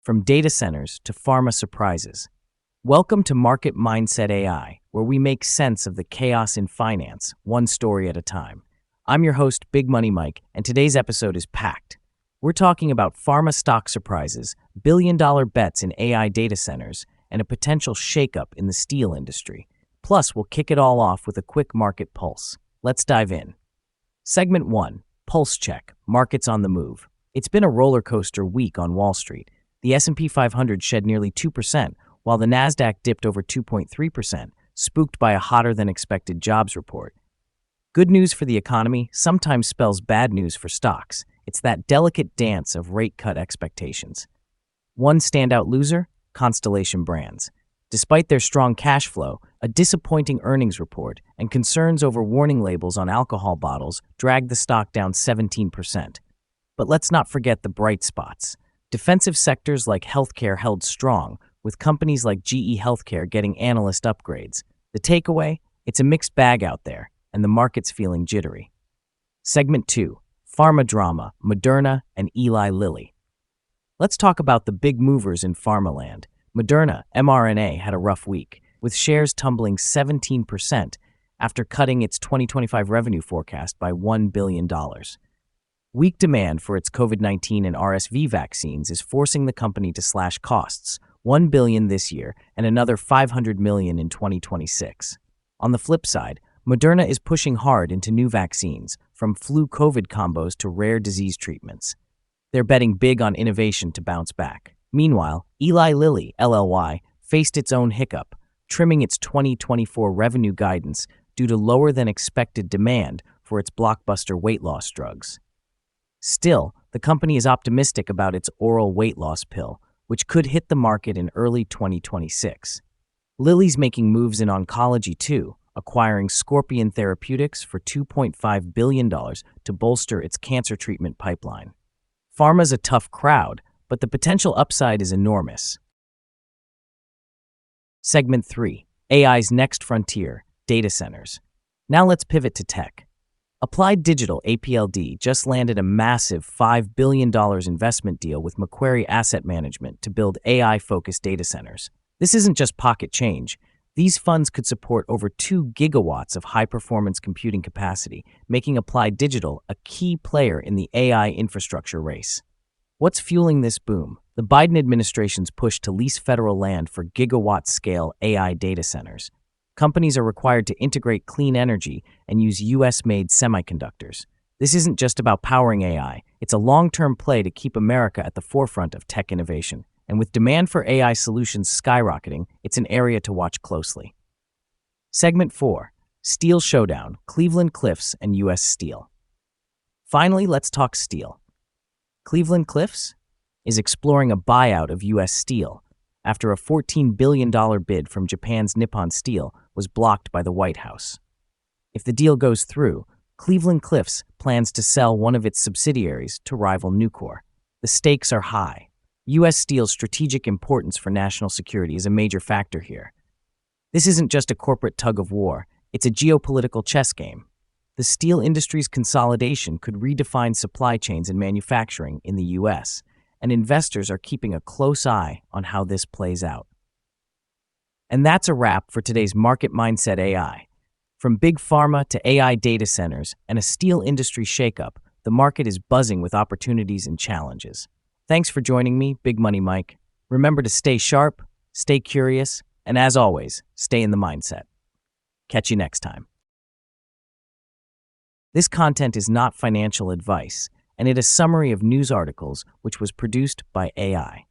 from data centers to pharma surprises. Welcome to Market Mindset AI, where we make sense of the chaos in finance, one story at a time. I'm your host, Big Money Mike, and today's episode is packed. We're talking about pharma stock surprises, billion-dollar bets in AI data centers, and a potential shakeup in the steel industry. Plus, we'll kick it all off with a quick market pulse. Let's dive in. Segment 1, Pulse Check, Markets on the Move. It's been a roller coaster week on Wall Street. The S&P 500 shed nearly 2%, while the Nasdaq dipped over 2.3%, spooked by a hotter-than-expected jobs report. Good news for the economy sometimes spells bad news for stocks. It's that delicate dance of rate cut expectations. One standout loser? Constellation Brands. Despite their strong cash flow, a disappointing earnings report and concerns over warning labels on alcohol bottles dragged the stock down 17%. But let's not forget the bright spots. Defensive sectors like healthcare held strong, with companies like GE Healthcare getting analyst upgrades. The takeaway? It's a mixed bag out there, and the market's feeling jittery. Segment 2, Pharma Drama, Moderna and Eli Lilly. Let's talk about the big movers in pharma land. Moderna, mRNA, had a rough week, with shares tumbling 17% after cutting its 2025 revenue forecast by $1 billion. Weak demand for its COVID-19 and RSV vaccines is forcing the company to slash costs, $1 billion this year and another $500 million in 2026. On the flip side, Moderna is pushing hard into new vaccines, from flu-COVID combos to rare disease treatments. They're betting big on innovation to bounce back. Meanwhile, Eli Lilly, LLY, faced its own hiccup, trimming its 2024 revenue guidance due to lower-than-expected demand for its blockbuster weight loss drugs. Still, the company is optimistic about its oral weight loss pill, which could hit the market in early 2026. Lilly's making moves in oncology too, acquiring Scorpion Therapeutics for $2.5 billion to bolster its cancer treatment pipeline. Pharma's a tough crowd, but the potential upside is enormous. Segment 3, AI's next frontier, data centers. Now let's pivot to tech. Applied Digital, APLD, just landed a massive $5 billion investment deal with Macquarie Asset Management to build AI-focused data centers. This isn't just pocket change. These funds could support over 2 gigawatts of high-performance computing capacity, making Applied Digital a key player in the AI infrastructure race. What's fueling this boom? The Biden administration's push to lease federal land for gigawatt-scale AI data centers. Companies are required to integrate clean energy and use U.S.-made semiconductors. This isn't just about powering AI. It's a long-term play to keep America at the forefront of tech innovation. And with demand for AI solutions skyrocketing, it's an area to watch closely. Segment 4, Steel Showdown, Cleveland-Cliffs and U.S. Steel. Finally, let's talk steel. Cleveland-Cliffs is exploring a buyout of U.S. Steel after a $14 billion bid from Japan's Nippon Steel was blocked by the White House. If the deal goes through, Cleveland-Cliffs plans to sell one of its subsidiaries to rival Nucor. The stakes are high. U.S. Steel's strategic importance for national security is a major factor here. This isn't just a corporate tug-of-war, it's a geopolitical chess game. The steel industry's consolidation could redefine supply chains and manufacturing in the U.S., and investors are keeping a close eye on how this plays out. And that's a wrap for today's Market Mindset AI. From big pharma to AI data centers and a steel industry shakeup, the market is buzzing with opportunities and challenges. Thanks for joining me, Big Money Mike. Remember to stay sharp, stay curious, and as always, stay in the mindset. Catch you next time. This content is not financial advice, and it is a summary of news articles which was produced by AI.